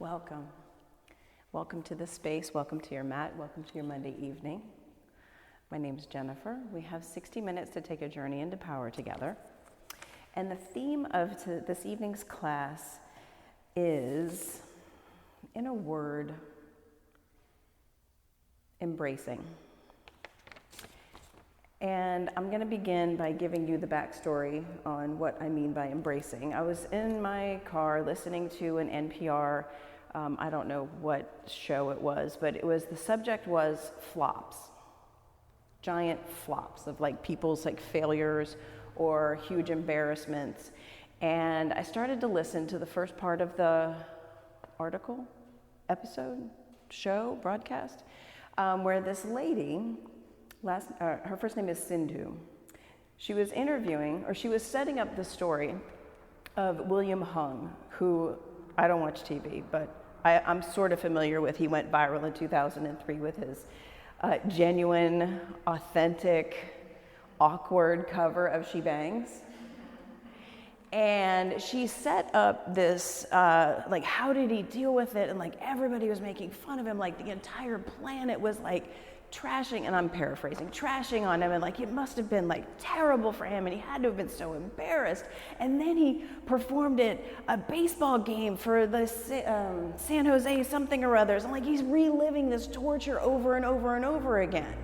Welcome. Welcome to this space. Welcome to your mat. Welcome to your Monday evening. My name's Jennifer. We have 60 minutes to take a journey into power together. And the theme of this evening's class is, in a word, embracing. And I'm going to begin by giving you the backstory on what I mean by embracing. I was in my car listening to an NPR, I don't know what show it was, but the subject was flops. Giant flops of people's failures or huge embarrassments. And I started to listen to the first part of the article, episode, show, broadcast, where this lady, her first name is Sindhu. She was setting up the story of William Hung, who I don't watch TV, but I'm sort of familiar with. He went viral in 2003 with his genuine, authentic, awkward cover of She Bangs. And she set up this, how did he deal with it? And everybody was making fun of him. The entire planet was trashing, and I'm paraphrasing, trashing on him, and it must have been terrible for him, and he had to have been so embarrassed. And then he performed at a baseball game for the San Jose something or others, and he's reliving this torture over and over and over again.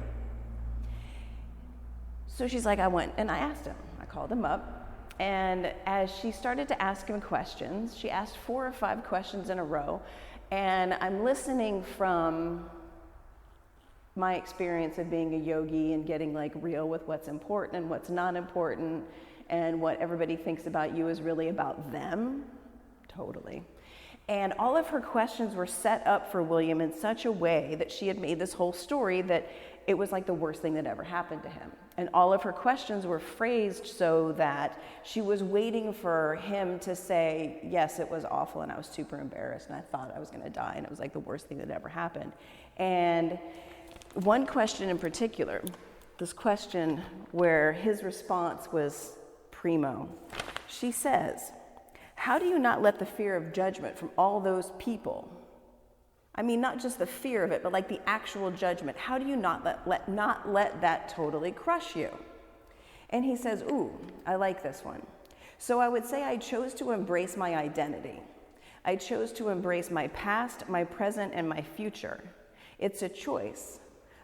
So she's I went and I asked him. I called him up, and as she started to ask him questions, she asked 4 or 5 questions in a row, and I'm listening from my experience of being a yogi and getting real with what's important and what's not important, and what everybody thinks about you is really about them. Totally. And all of her questions were set up for William in such a way that she had made this whole story that it was the worst thing that ever happened to him. And all of her questions were phrased so that she was waiting for him to say, yes, it was awful and I was super embarrassed and I thought I was going to die and it was the worst thing that ever happened. And one question in particular, this question where his response was primo. She says, how do you not let the fear of judgment from all those people, I mean, not just the fear of it, but the actual judgment, how do you not let that totally crush you? And he says, ooh, I like this one. So I would say I chose to embrace my identity. I chose to embrace my past, my present, and my future. It's a choice.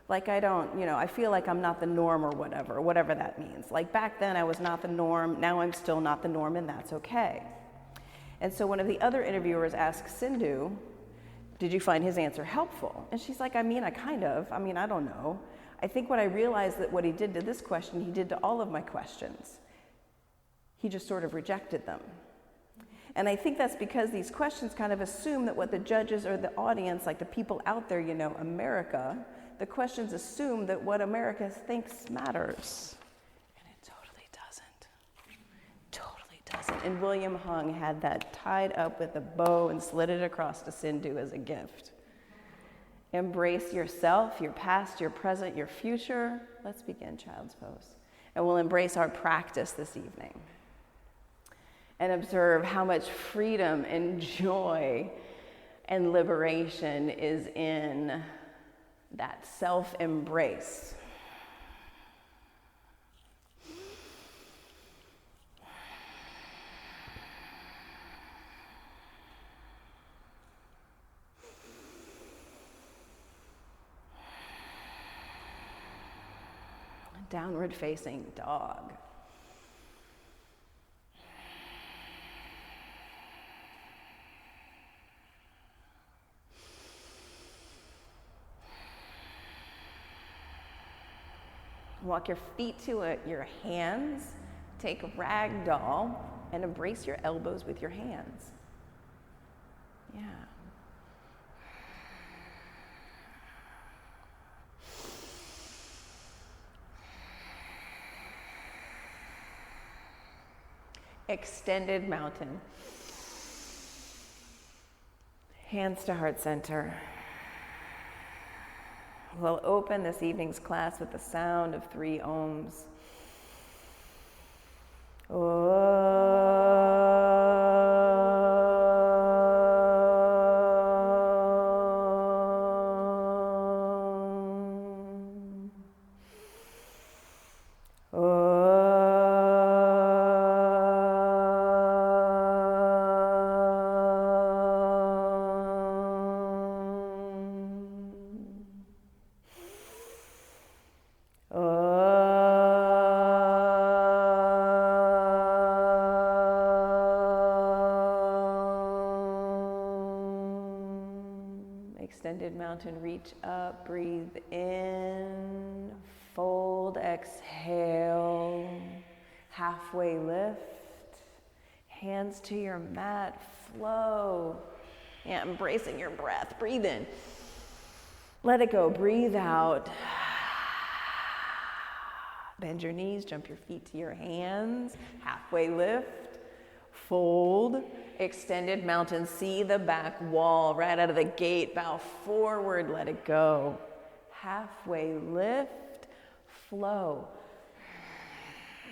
I feel I'm not the norm or whatever that means. Back then I was not the norm, now I'm still not the norm, and that's okay. And so one of the other interviewers asked Sindhu, did you find his answer helpful? And she's I don't know. I think what I realized that what he did to this question, he did to all of my questions. He just sort of rejected them. And I think that's because these questions kind of assume that what the judges or the audience, the people out there, America, the questions assume that what America thinks matters. And it totally doesn't. Totally doesn't. And William Hung had that tied up with a bow and slid it across to Sindhu as a gift. Embrace yourself, your past, your present, your future. Let's begin child's pose. And we'll embrace our practice this evening. And observe how much freedom and joy and liberation is in that self-embrace. Downward facing dog. Walk your feet to your hands, take ragdoll, and embrace your elbows with your hands. Yeah. Extended mountain. Hands to heart center. We'll open this evening's class with the sound of 3 ohms. Oh. Extended mountain, reach up, breathe in, fold, exhale, halfway lift, hands to your mat, flow. Yeah, embracing your breath, breathe in. Let it go, breathe out. Bend your knees, jump your feet to your hands, halfway lift, fold, extended mountain, see the back wall right out of the gate, bow forward, let it go. Halfway lift, flow.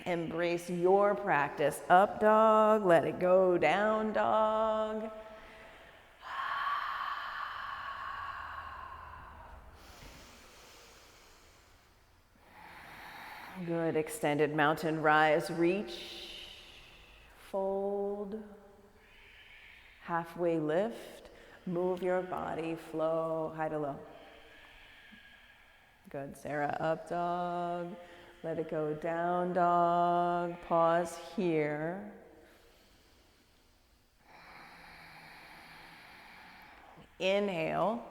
Embrace your practice, up dog, let it go, down dog. Good, extended mountain, rise, reach, fold, halfway lift, move your body, flow, high to low. Good, Sarah, up dog, let it go, down dog, pause here. Inhale,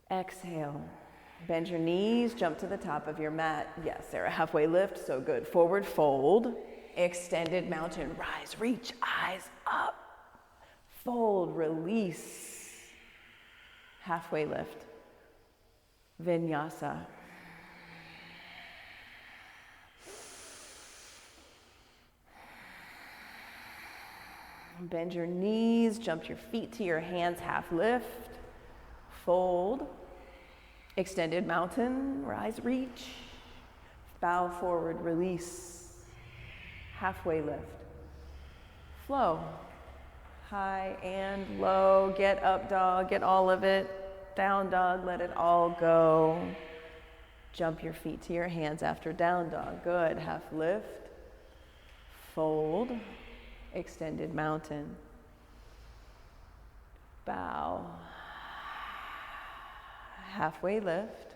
exhale. Bend your knees, jump to the top of your mat. Yes, Sarah, halfway lift, so good. Forward fold, extended mountain, rise, reach, eyes up. Fold, release, halfway lift. Vinyasa. Bend your knees, jump your feet to your hands, half lift, fold. Extended mountain, rise, reach, bow forward, release, halfway lift, flow, high and low, get up dog, get all of it, down dog, let it all go, jump your feet to your hands after down dog, good, half lift, fold, extended mountain, bow, halfway lift,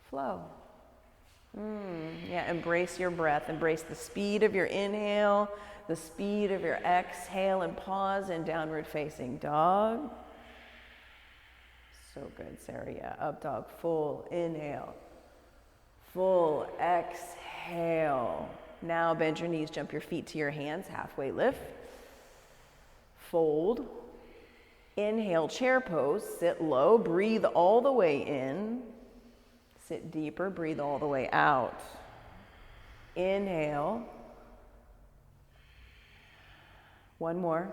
flow. Yeah, embrace your breath. Embrace the speed of your inhale, the speed of your exhale, and pause in downward facing dog. So good, Sarah. Yeah, up dog, full inhale, full exhale. Now bend your knees, jump your feet to your hands, halfway lift, fold. Inhale, chair pose, sit low, breathe all the way in. Sit deeper, breathe all the way out. Inhale. One more.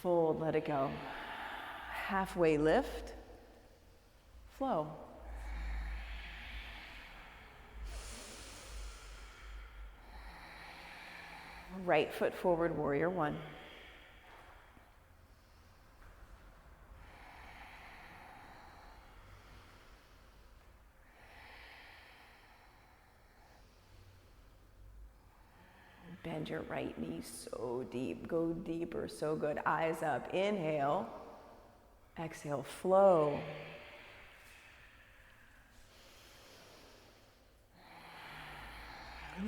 Fold, let it go. Halfway lift, flow. Right foot forward, warrior one. Bend your right knee so deep, go deeper, so good. Eyes up, inhale, exhale, flow.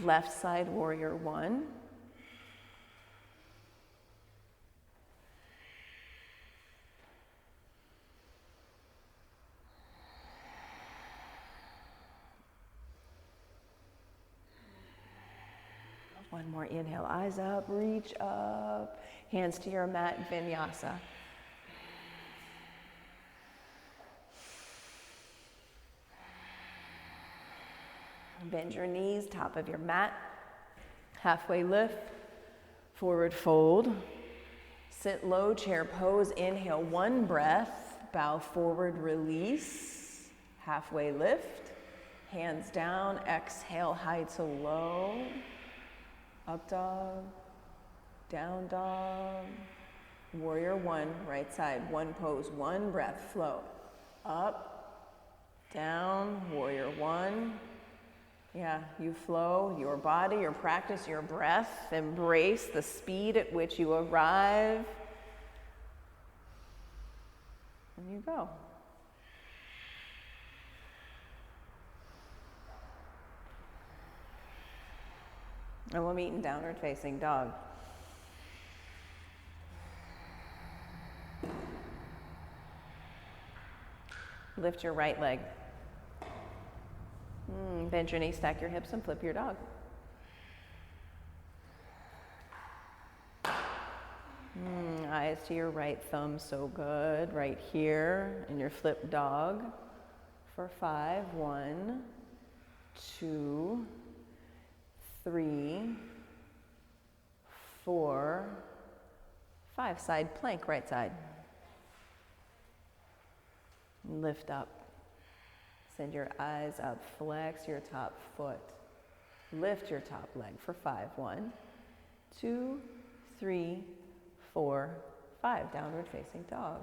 Left side, warrior one. One more inhale, eyes up, reach up, hands to your mat, vinyasa. Bend your knees, top of your mat, halfway lift, forward fold. Sit low, chair pose, inhale, one breath, bow forward, release, halfway lift, hands down, exhale, high to low. Up dog, down dog, warrior one, right side, one pose, one breath, flow. Up, down, warrior one. Yeah, you flow, your body, your practice, your breath, embrace the speed at which you arrive. And you go. And we'll meet in downward facing dog. Lift your right leg. Bend your knees, stack your hips, and flip your dog. Eyes to your right thumb, so good. Right here in your flip dog for 5. 1, 2, 3, 4, 5. Side plank, right side. Lift up. Send your eyes up. Flex your top foot. Lift your top leg for 5. 1, 2, 3, 4, 5. Downward facing dog.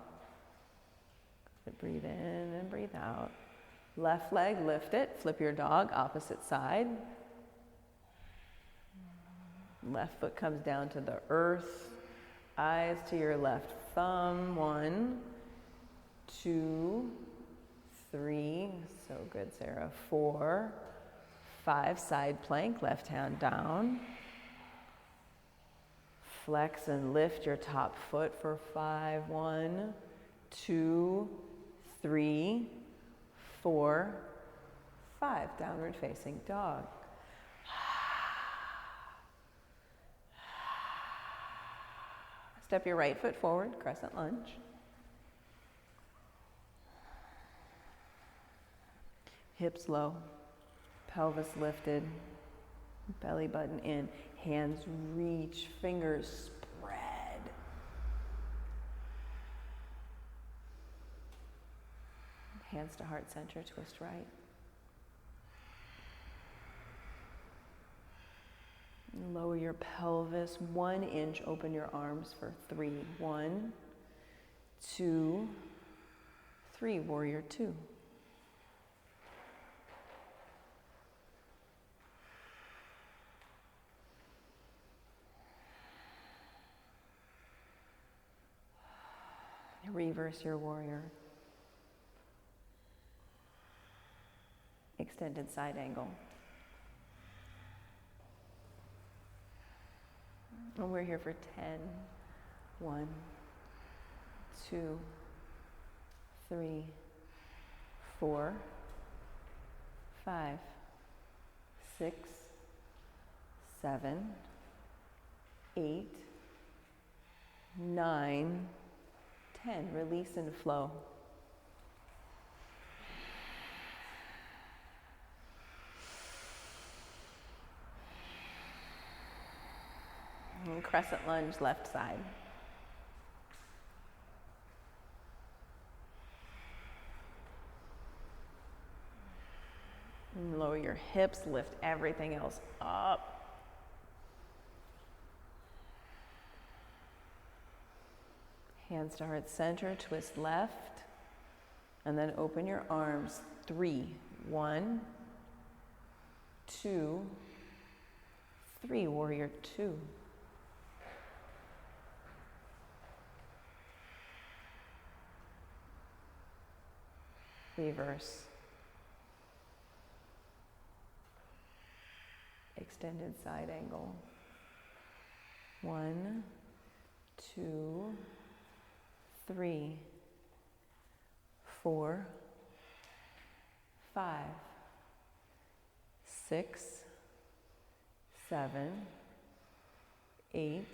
Breathe in and breathe out. Left leg, lift it. Flip your dog, opposite side. Left foot comes down to the earth. Eyes to your left thumb. 1, 2, 3. So good, Sarah. 4, 5. Side plank, left hand down. Flex and lift your top foot for 5. 1, 2, 3, 4, 5. Downward facing dog. Step your right foot forward, crescent lunge. Hips low, pelvis lifted, belly button in, hands reach, fingers spread. Hands to heart center, twist right. Lower your pelvis 1 inch, open your arms for 3. 1, 2, 3, warrior 2. Reverse your warrior. Extended side angle. And we're here for 10. 1, 2, 3, 4, 5, 6, 7, 8, 9, 10. Release and flow. And crescent lunge, left side. And lower your hips, lift everything else up. Hands to heart center, twist left, and then open your arms. 3, 1, 2, 3, warrior 2. Reverse. Extended side angle. 1, 2, 3, 4, 5, 6, 7, 8,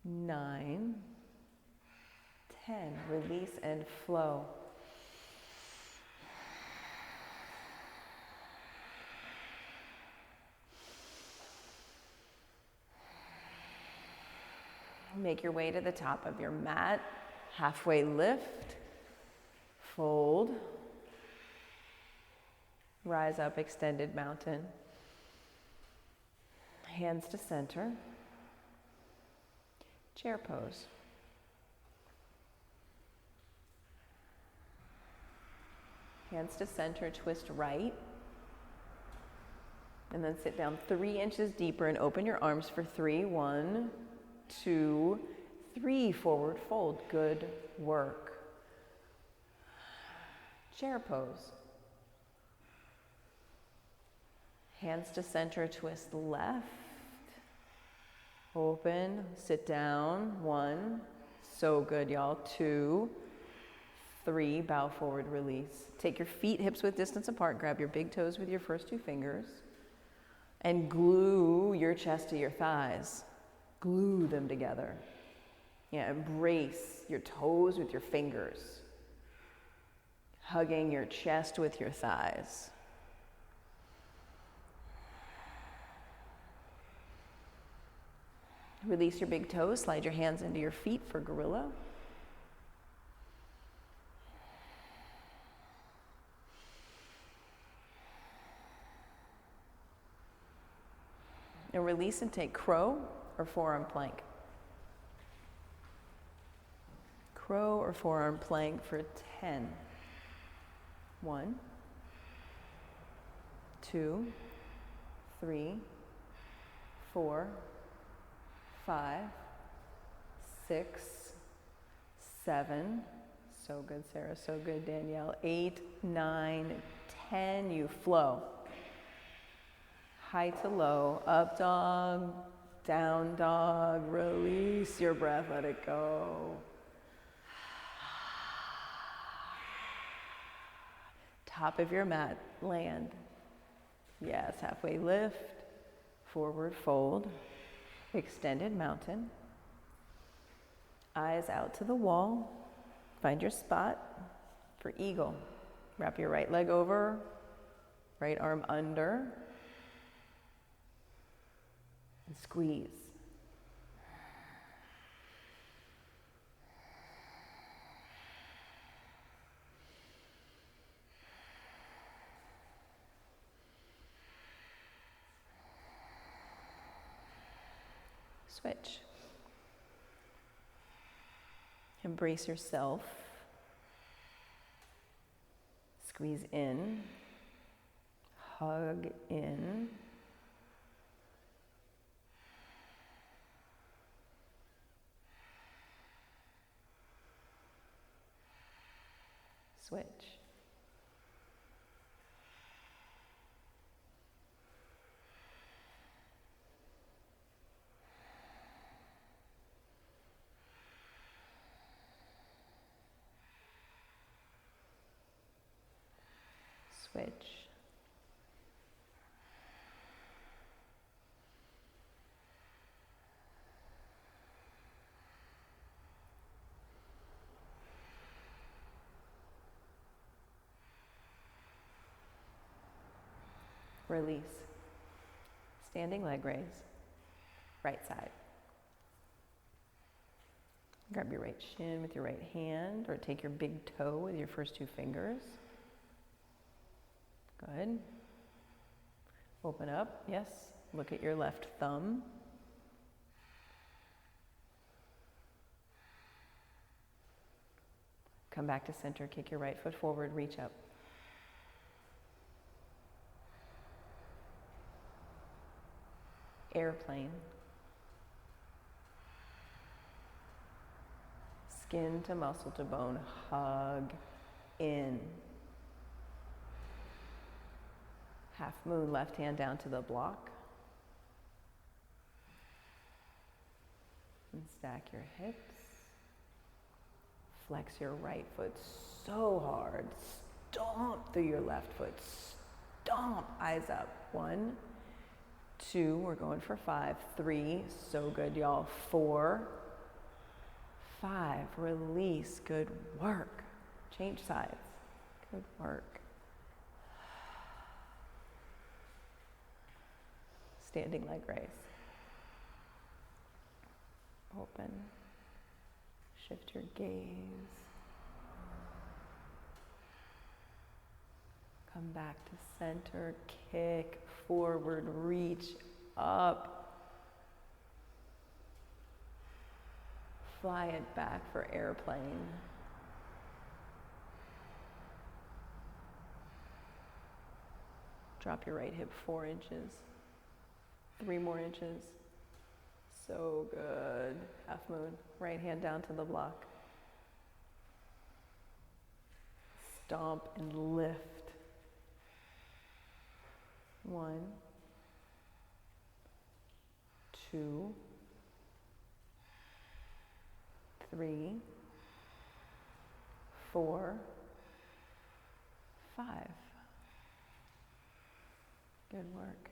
9, 10. Release and flow. Make your way to the top of your mat. Halfway lift, fold, rise up, extended mountain. Hands to center, chair pose. Hands to center, twist right, and then sit down 3 inches deeper and open your arms for 3. 1, 2, 3, forward fold. Good work. Chair pose. Hands to center, twist left. Open, sit down. 1, so good, y'all. 2, 3, bow forward, release. Take your feet hips width distance apart, grab your big toes with your first 2 fingers, and glue your chest to your thighs. Glue them together. Yeah, embrace your toes with your fingers, hugging your chest with your thighs. Release your big toes, slide your hands into your feet for gorilla. And release and take crow or forearm plank. Crow or forearm plank for 10. 1, 2, 3, 4, 5, 6, 7. So good, Sarah. So good, Danielle. 8, 9, 10. You flow. High to low, up dog, down dog, release your breath, let it go. Top of your mat, land. Yes, halfway lift, forward fold, extended mountain. Eyes out to the wall. Find your spot for eagle. Wrap your right leg over, right arm under. And squeeze. Switch. Embrace yourself. Squeeze in. Hug in. Switch. Switch. Release. Standing leg raise. Right side. Grab your right shin with your right hand, or take your big toe with your first 2 fingers. Good. Open up, yes. Look at your left thumb. Come back to center, kick your right foot forward, reach up. Airplane. Skin to muscle to bone, hug in. Half moon, left hand down to the block. And stack your hips. Flex your right foot so hard. Stomp through your left foot. Stomp, eyes up. 1, 2, we're going for 5, 3, so good, y'all. 4, 5, release, good work. Change sides, good work. Standing leg raise. Open, shift your gaze. Come back to center, kick forward, reach up. Fly it back for airplane. Drop your right hip 4 inches. 3 more inches. So good. Half moon. Right hand down to the block. Stomp and lift. 1, 2, 3, 4, 5. Good work.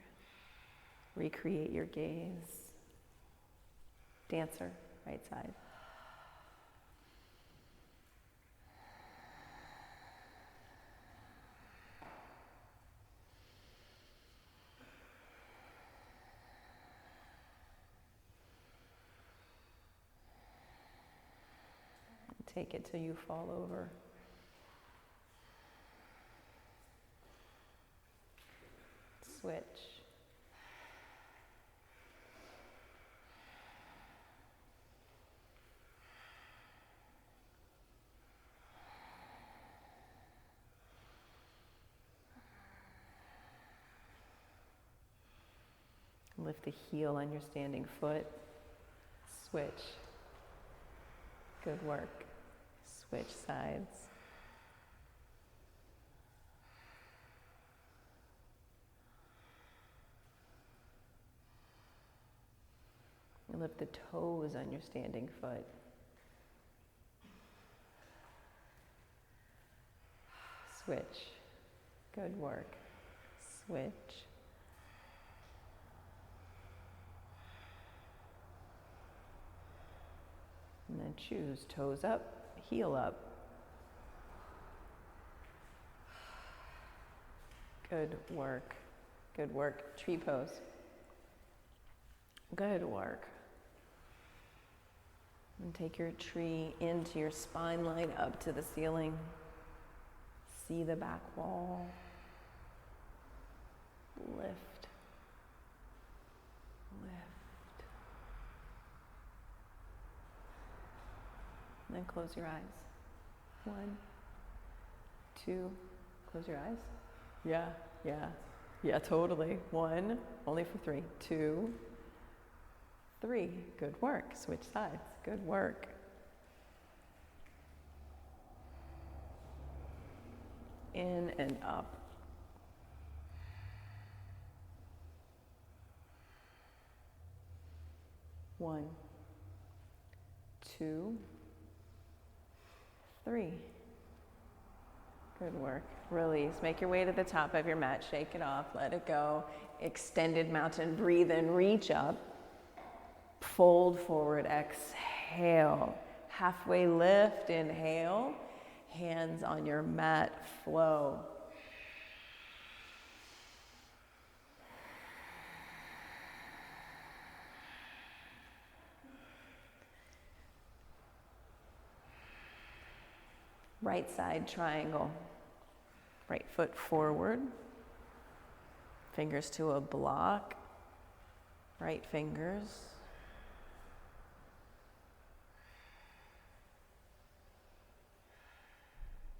Recreate your gaze. Dancer, right side. Take it till you fall over. Switch. Lift the heel on your standing foot. Switch. Good work. Switch sides. Lift the toes on your standing foot. Switch. Good work. Switch. And then choose toes up, heel up. Good work. Good work. Tree pose. Good work. And take your tree into your spine line up to the ceiling. See the back wall. Lift. Lift. And then close your eyes. 1, 2, close your eyes. Yeah, totally. 1, only for 3. 2, 3, good work. Switch sides, good work. In and up. One, 2, 3. Good work. Release. Make your way to the top of your mat. Shake it off. Let it go. Extended mountain. Breathe in. Reach up. Fold forward. Exhale. Halfway lift. Inhale. Hands on your mat. Flow. Right side triangle. Right foot forward. Fingers to a block. Right fingers.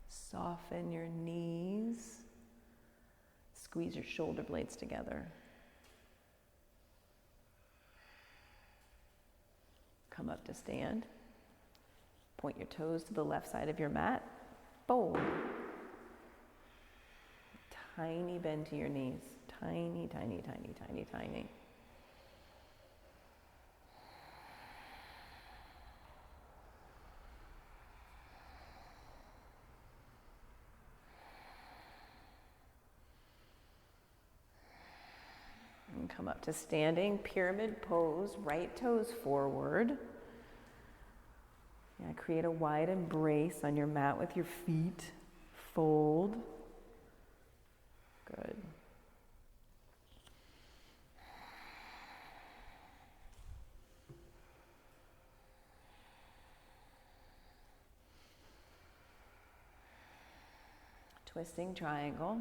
Soften your knees. Squeeze your shoulder blades together. Come up to stand. Point your toes to the left side of your mat. Fold. Tiny bend to your knees. Tiny, tiny, tiny, tiny, tiny. And come up to standing, pyramid pose, right toes forward. Yeah, create a wide embrace on your mat with your feet. Fold. Good. Twisting triangle.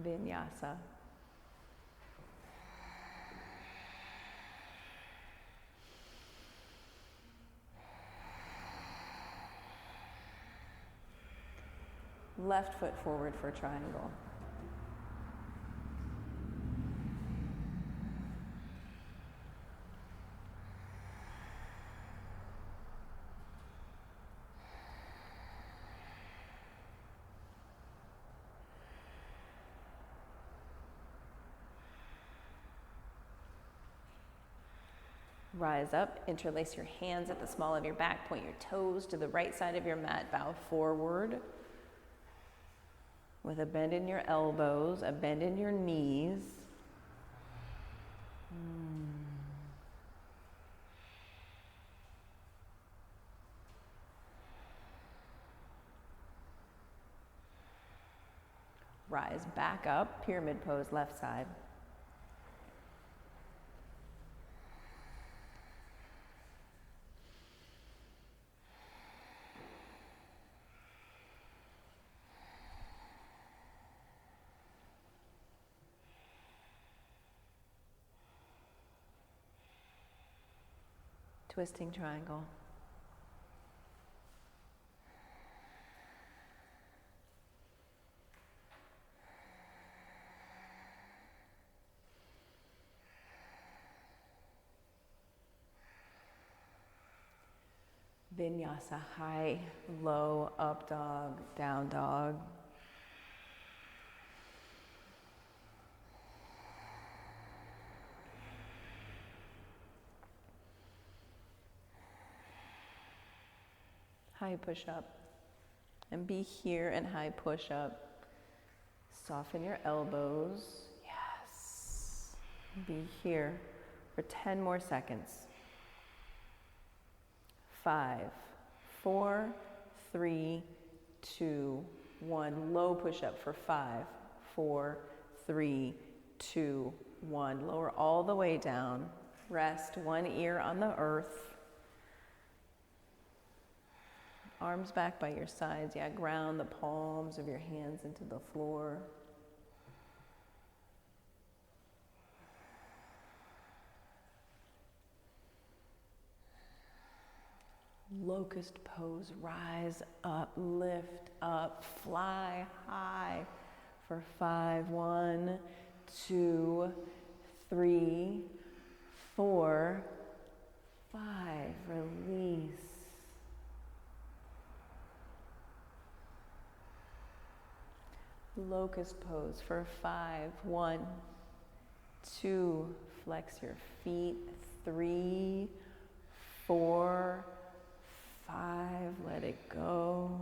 Vinyasa. Left foot forward for triangle. rise up, interlace your hands at the small of your back, point your toes to the right side of your mat, bow forward with a bend in your elbows, a bend in your knees. Rise back up, pyramid pose, left side. Twisting triangle. Vinyasa, high, low, up dog, down dog. High push up. And be here and high push up. Soften your elbows. Yes. Be here for 10 more seconds. 5, 4, 3, 2, 1. Low push up for 5, 4, 3, 2, 1. Lower all the way down. Rest one ear on the earth. Arms back by your sides. Yeah, ground the palms of your hands into the floor. Locust pose, rise up, lift up, fly high for 5, 1, 2, 3, 4, 5, release. Locust pose for 5, 1, 2, flex your feet, 3, 4, 5, let it go.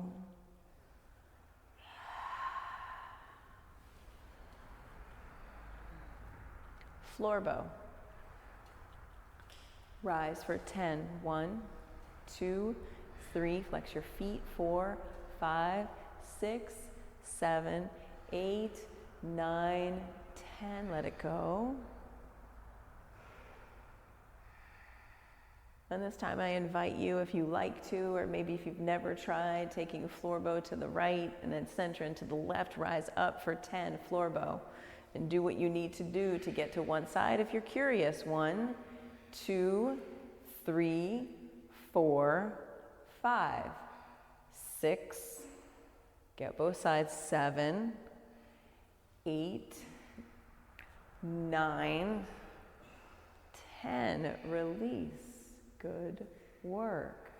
Floor bow. Rise for 10. 1, 2, 3, flex your feet, 4, 5, 6, 7, 8, 9, 10, let it go. And this time I invite you, if you like to, or maybe if you've never tried, taking a floor bow to the right and then center into the left, rise up for 10, floor bow. And do what you need to do to get to one side if you're curious. 1, 2, 3, 4, 5, 6, get both sides, 7, 8, 9, 10, release. Good work.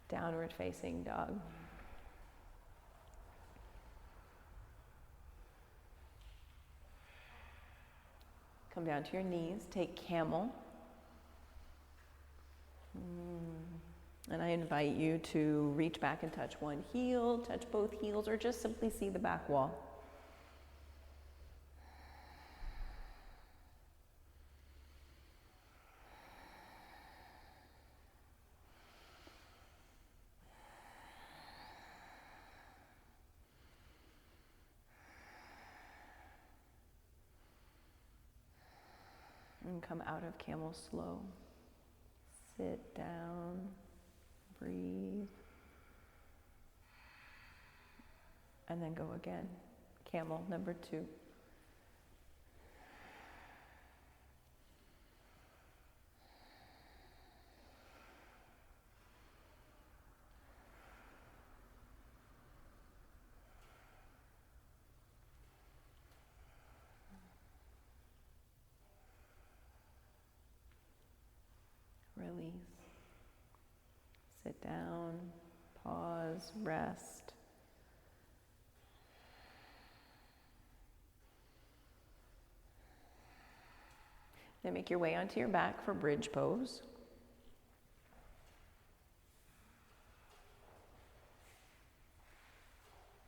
Downward facing dog. Come down to your knees, take camel. And I invite you to reach back and touch one heel, touch both heels, or just simply see the back wall. And come out of camel slow. Sit down. Breathe. And then go again. Camel number 2. Release. Sit down, pause, rest. Then make your way onto your back for bridge pose.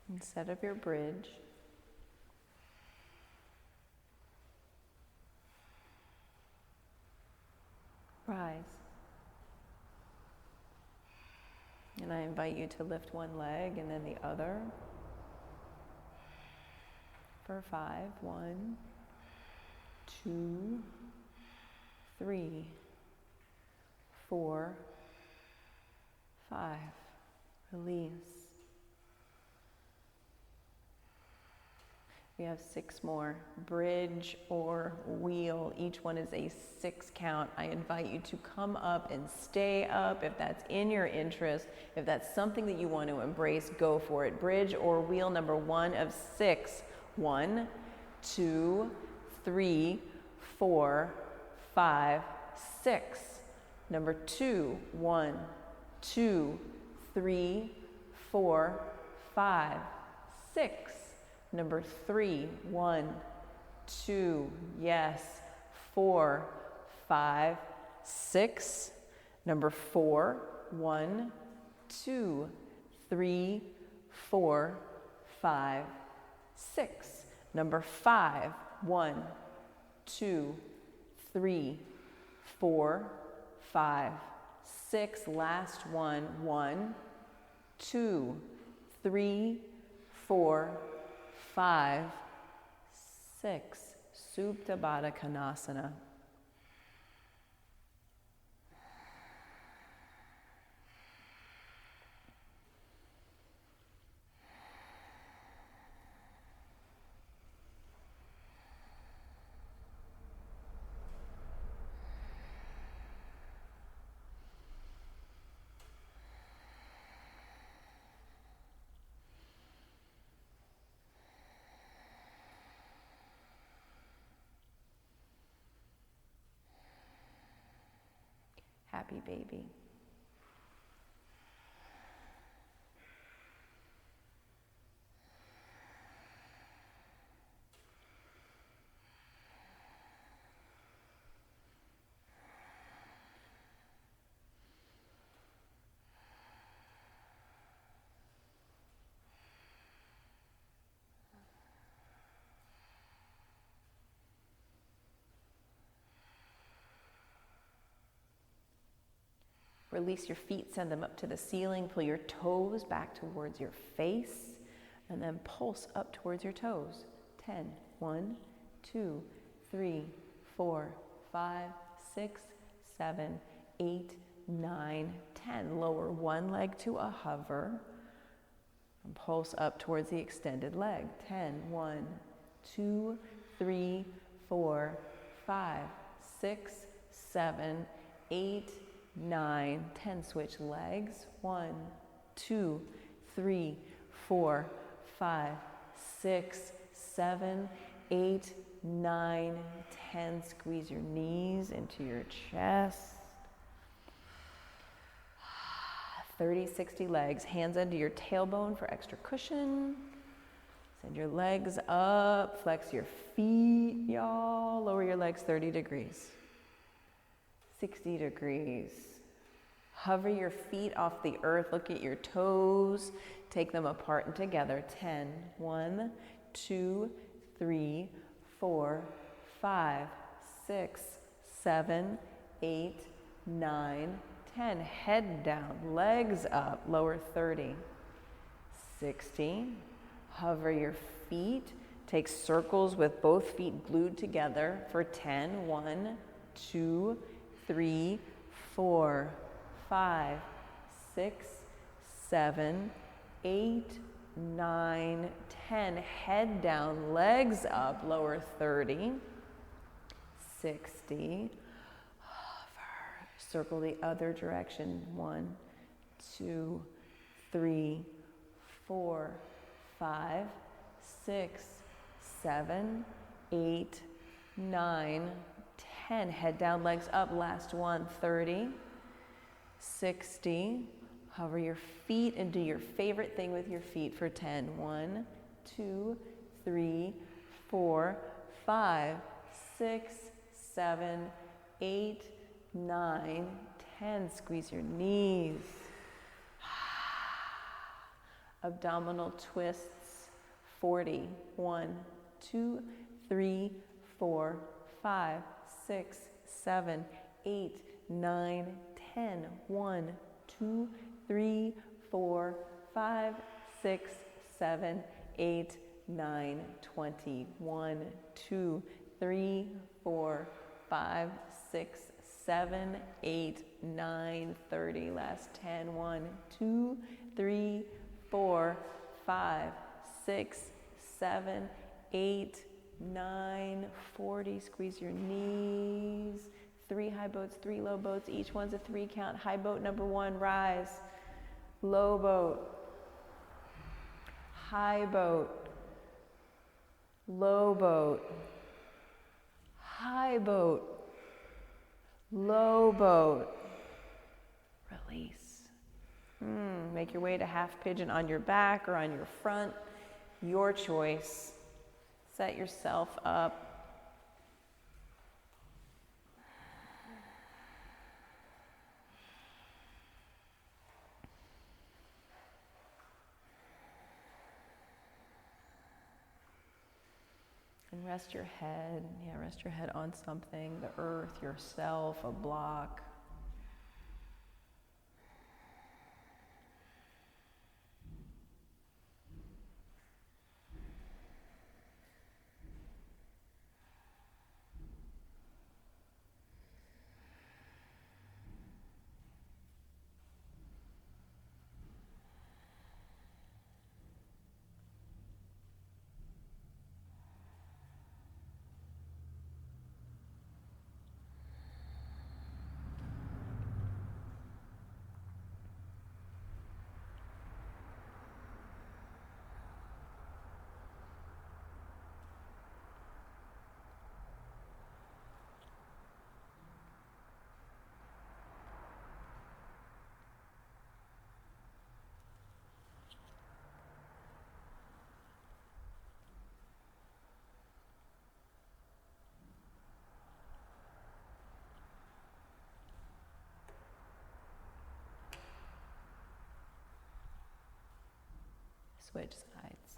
And set up your bridge. Rise. And I invite you to lift one leg and then the other. For 5. 1, 2, 3, 4, 5. Release. We have 6 more. Bridge or wheel. Each one is a 6 count. I invite you to come up and stay up if that's in your interest. If that's something that you want to embrace, go for it. Bridge or wheel number 1 of 6. 1, 2, 3, 4, 5, 6. Number 2, 1, 2, 3, 4, 5, 6. Number 3, 1, 2, yes, 4, 5, 6. Number 4, 1, 2, 3, 4, 5, 6. Number 5, 1, 2, 3, 4, 5, 6. Last one, 1, 2, 3, 4, 5, 6. Supta Baddha Konasana. Happy baby. Release your feet, send them up to the ceiling. Pull your toes back towards your face, and then pulse up towards your toes. 10. 1, 2, 3, 4, 5, 6, 7, 8, 9, 10. Lower one leg to a hover, and pulse up towards the extended leg. 10. 1, 2, 3, 4, 5, 6, 7, 8, 9, 10. Switch legs. 1, 2, 3, 4, 5, 6, 7, 8, 9, 10. Squeeze your knees into your chest. 30, 60 legs. Hands under your tailbone for extra cushion. Send your legs up. Flex your feet, y'all. Lower your legs 30 degrees. 60 degrees. Hover your feet off the earth. Look at your toes. Take them apart and together. 10. 1, 2, 3, 4, 5, 6, 7, 8, 9, 10. Head down, legs up. Lower 30. 60. Hover your feet. Take circles with both feet glued together for 10. 1, 2, 3, 4, 5, 6, 7, 8, 9, 10. Head down, legs up, lower 30, 60. Hover. Circle the other direction. 1, 2, 3, 4, 5, 6, 7, 8, 9, 10. Head down, legs up. Last one. 30, 60. Hover your feet and do your favorite thing with your feet for 10. 1, 2, 3, 4, 5, 6, 7, 8, 9, 10. Squeeze your knees. Abdominal twists. 40. 1, 2, 3, 4, 5, 6, 7, 8, 9, 10. 1, 2, 3, 4, 5, 6, 7, 8, 9, 20. 1, 2, 3, 4, 5, 6, 7, 8, 9, 30. Last 10. 1, 2, 3, 4, 5, 6, 7, 8, 9, 40. Squeeze your knees. 3 high boats, 3 low boats. Each one's a 3 count. High boat number 1, rise. Low boat. High boat. Low boat. High boat. Low boat. Release. Make your way to half pigeon on your back or on your front. Your choice. Set yourself up. And rest your head. Rest your head on something, the earth, yourself, a block. Switch sides.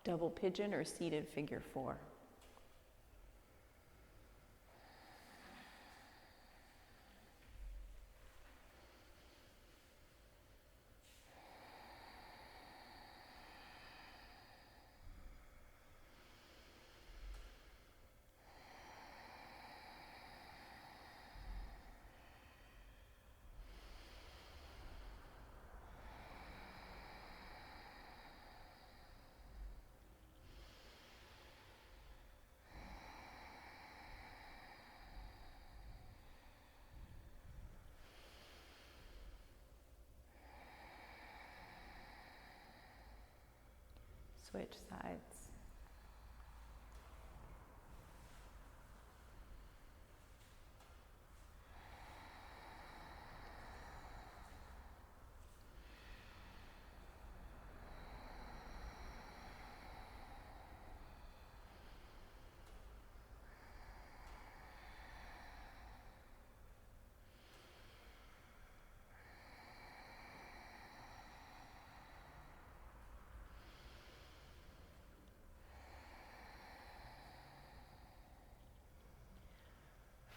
Double pigeon or seated figure 4. Switch sides.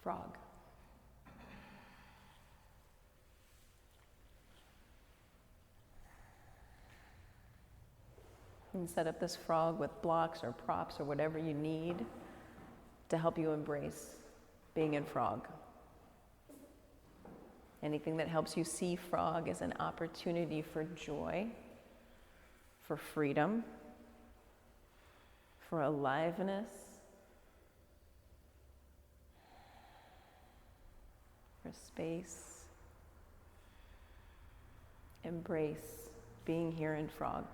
frog. And set up this frog with blocks or props or whatever you need to help you embrace being in frog. Anything that helps you see frog as an opportunity for joy, for freedom, for aliveness, for space. Embrace being here in frog.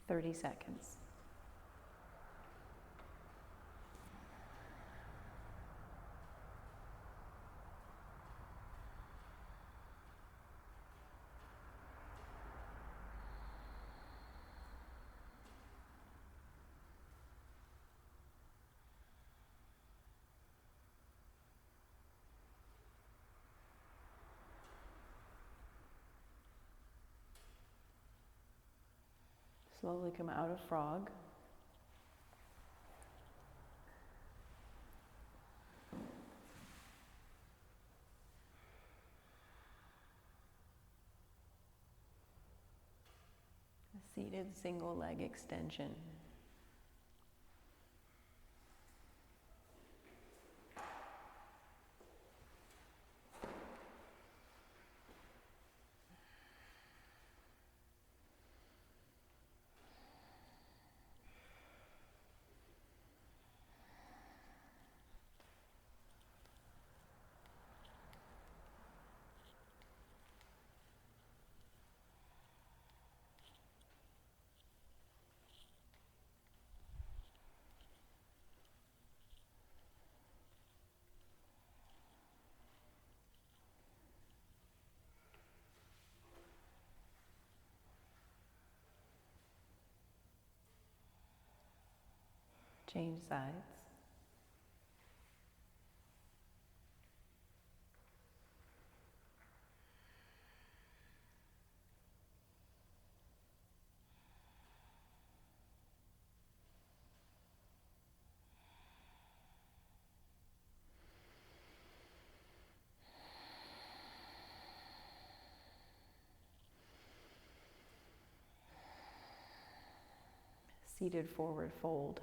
"30 seconds. Slowly come out of frog. A seated single leg extension. Change sides. Seated forward fold.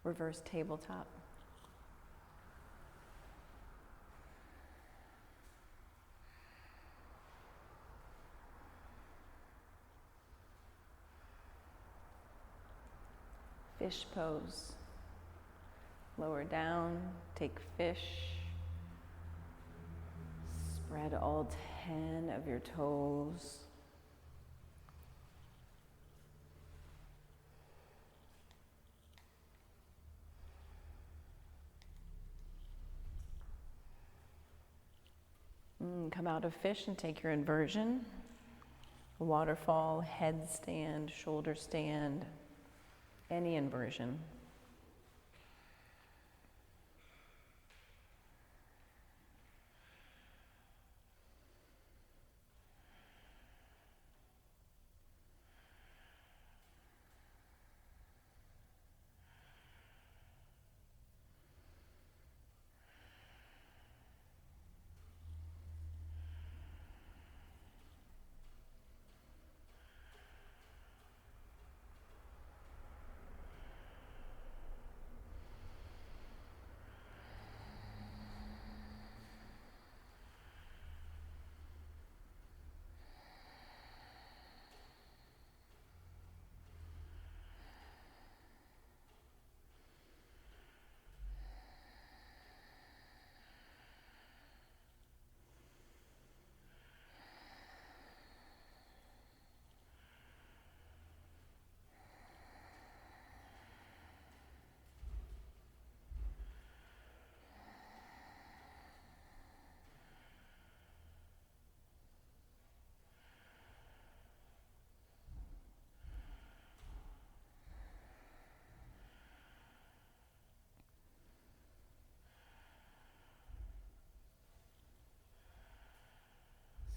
Reverse tabletop. Fish pose. Lower down, take fish. Spread all 10 of your toes. Come out of fish and take your inversion. Waterfall, headstand, shoulder stand, any inversion.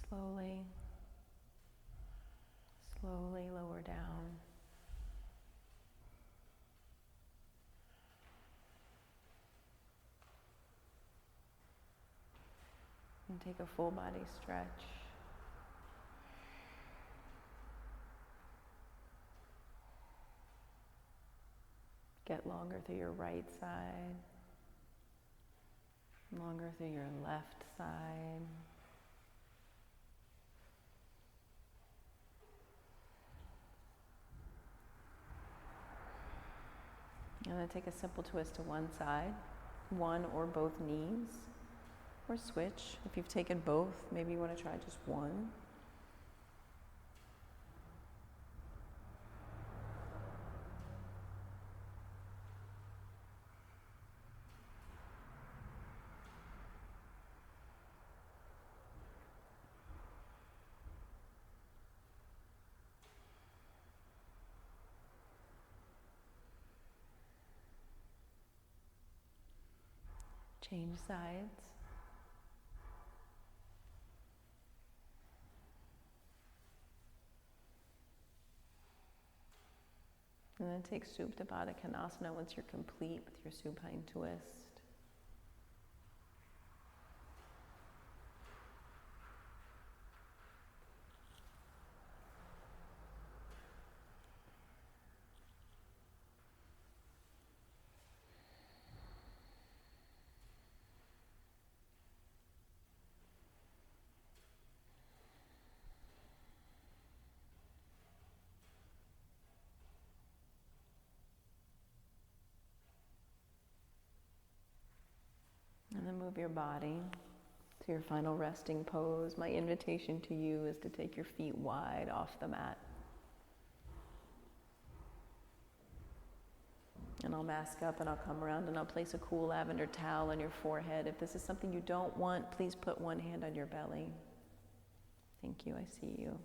Slowly, slowly lower down. And take a full body stretch. Get longer through your right side, longer through your left side. And then take a simple twist to one side, one or both knees, or switch. If you've taken both, maybe you want to try just one. Change sides. And then take Supta Baddha Konasana once you're complete with your supine twist. And then move your body to your final resting pose. My invitation to you is to take your feet wide off the mat. And I'll mask up and I'll come around and I'll place a cool lavender towel on your forehead. If this is something you don't want, please put one hand on your belly. Thank you, I see you.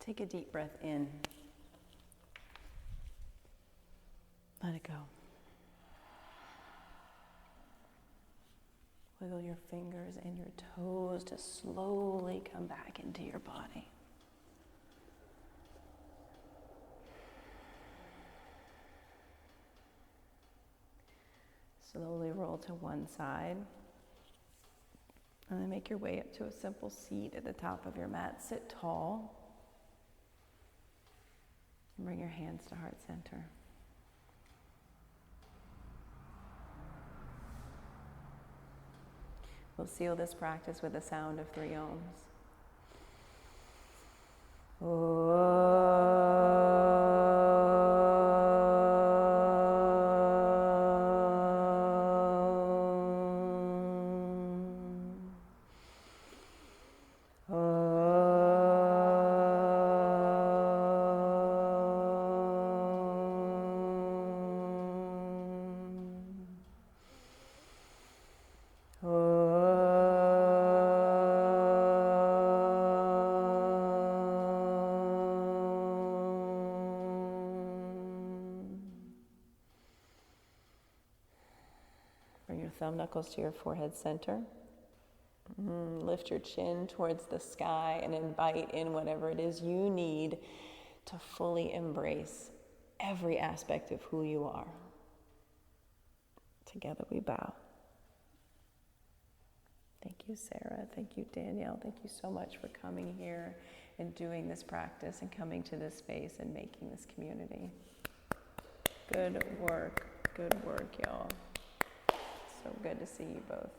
Take a deep breath in. Let it go. Wiggle your fingers and your toes to slowly come back into your body. Slowly roll to one side. And then make your way up to a simple seat at the top of your mat. Sit tall. And bring your hands to heart center. We'll seal this practice with the sound of 3 ohms. Bring your thumb knuckles to your forehead center. Lift your chin towards the sky and invite in whatever it is you need to fully embrace every aspect of who you are. Together we bow. Thank you, Sarah. Thank you, Danielle. Thank you so much for coming here and doing this practice and coming to this space and making this community. Good work, y'all. So good to see you both.